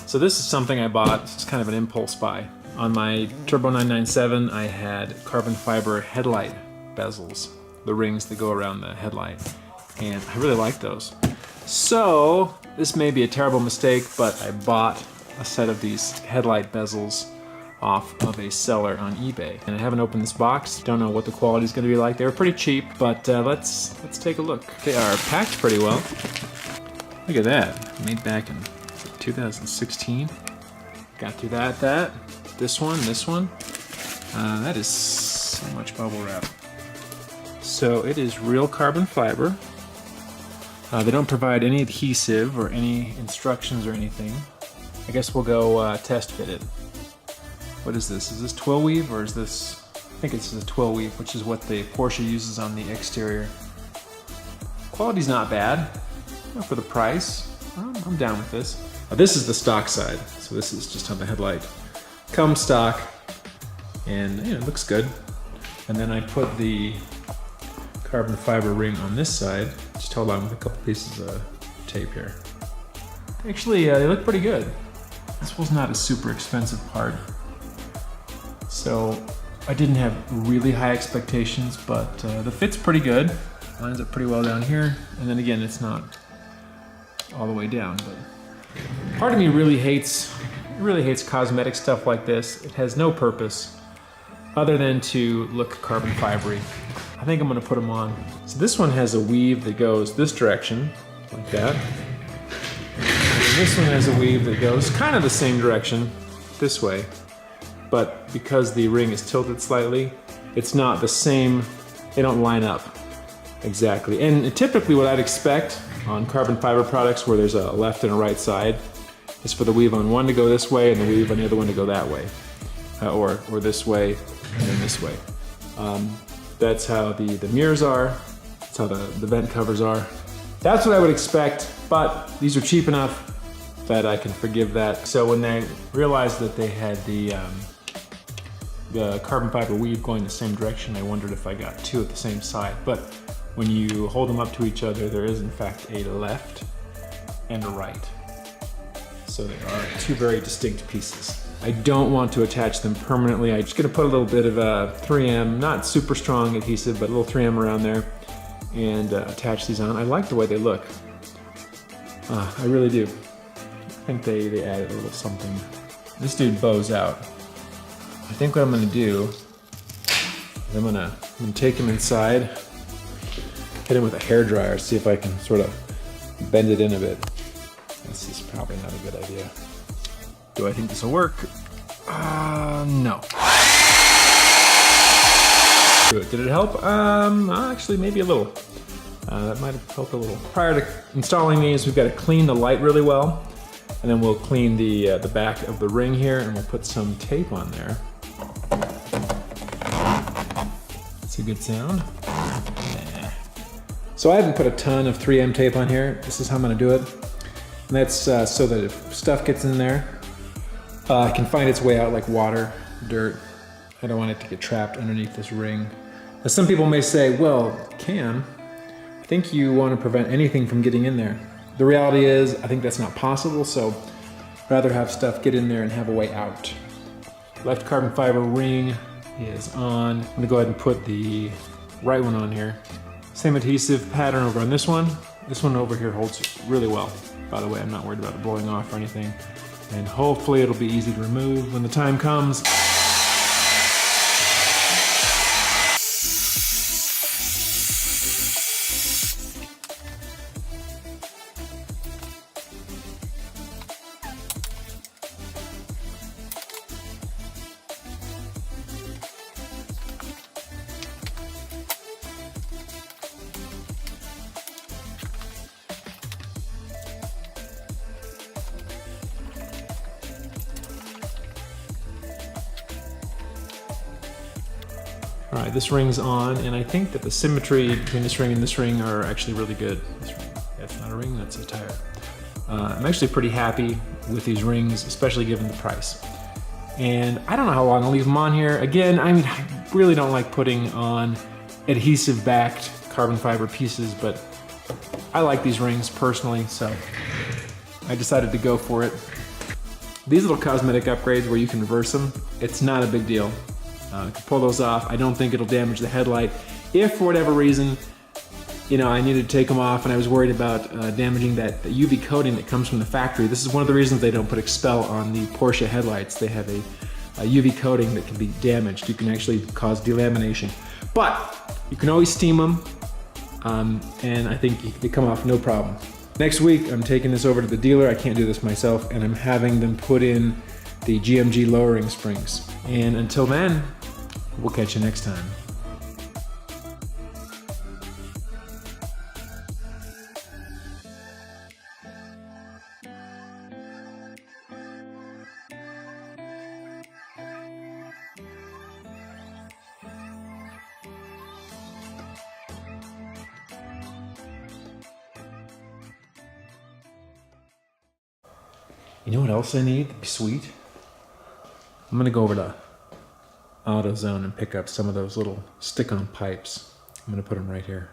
So this is something I bought. It's kind of an impulse buy. On my Turbo 997, I had carbon fiber headlight bezels, the rings that go around the headlight, and I really like those. So this may be a terrible mistake, but I bought a set of these headlight bezels off of a seller on eBay. And I haven't opened this box. Don't know what the quality is going to be like. They were pretty cheap, but let's take a look. They are packed pretty well. Look at that. Made back in 2016. Got through that. This one. That is so much bubble wrap. So it is real carbon fiber. They don't provide any adhesive or any instructions or anything. I guess we'll go test fit it. What is this? Is this twill weave or is this? I think it's a twill weave, which is what the Porsche uses on the exterior. Quality's not bad for the price. I'm down with this. This is the stock side, so this is just how the headlight comes stock, and it looks good. And then I put the carbon fiber ring on this side, just held on with a couple pieces of tape here. Actually, they look pretty good. This was not a super expensive part, so I didn't have really high expectations, but the fit's pretty good. Lines up pretty well down here, and then again, it's not all the way down. But part of me really hates cosmetic stuff like this. It has no purpose other than to look carbon fibery. I think I'm gonna put them on. So this one has a weave that goes this direction, like that. And this one has a weave that goes kind of the same direction, this way. But because the ring is tilted slightly, it's not the same, they don't line up exactly. And typically what I'd expect on carbon fiber products where there's a left and a right side is for the weave on one to go this way and the weave on the other one to go that way. Or this way and then this way. That's how the mirrors are, that's how the vent covers are. That's what I would expect, but these are cheap enough that I can forgive that. So when I realized that they had the carbon fiber weave going the same direction, I wondered if I got two at the same side. But when you hold them up to each other, there is in fact a left and a right. So they are two very distinct pieces. I don't want to attach them permanently. I'm just gonna put a little bit of 3M, not super strong adhesive, but a little 3M around there and attach these on. I like the way they look. I really do. I think they added a little something. This dude bows out. I think what I'm gonna do is I'm gonna take him inside, hit him with a hairdryer, see if I can sort of bend it in a bit. This is probably not a good idea. Do I think this will work? No. Did it help? Actually, maybe a little. That might have helped a little. Prior to installing these, we've got to clean the light really well, and then we'll clean the back of the ring here, and we'll put some tape on there. That's a good sound. Yeah. So I haven't put a ton of 3M tape on here. This is how I'm going to do it. And that's so that if stuff gets in there, it can find its way out like water, dirt. I don't want it to get trapped underneath this ring. Now some people may say, well, Cam, I think you want to prevent anything from getting in there. The reality is, I think that's not possible, so I'd rather have stuff get in there and have a way out. Left carbon fiber ring is on. I'm gonna go ahead and put the right one on here. Same adhesive pattern over on this one. This one over here holds really well. By the way, I'm not worried about it blowing off or anything. And hopefully it'll be easy to remove when the time comes. All right, this ring's on, and I think that the symmetry between this ring and this ring are actually really good. This ring, that's not a ring, that's a tire. I'm actually pretty happy with these rings, especially given the price. And I don't know how long I'll leave them on here. Again, I really don't like putting on adhesive-backed carbon fiber pieces, but I like these rings personally, so I decided to go for it. These little cosmetic upgrades where you can reverse them, it's not a big deal. You can pull those off. I don't think it'll damage the headlight. If for whatever reason, I needed to take them off and I was worried about damaging that UV coating that comes from the factory. This is one of the reasons they don't put Expel on the Porsche headlights. They have a UV coating that can be damaged. You can actually cause delamination. But you can always steam them, and I think they come off no problem. Next week, I'm taking this over to the dealer. I can't do this myself, and I'm having them put in the GMG lowering springs. And until then, we'll catch you next time. You know what else I need? That'd be sweet. I'm gonna go over to AutoZone and pick up some of those little stick-on pipes. I'm gonna put them right here.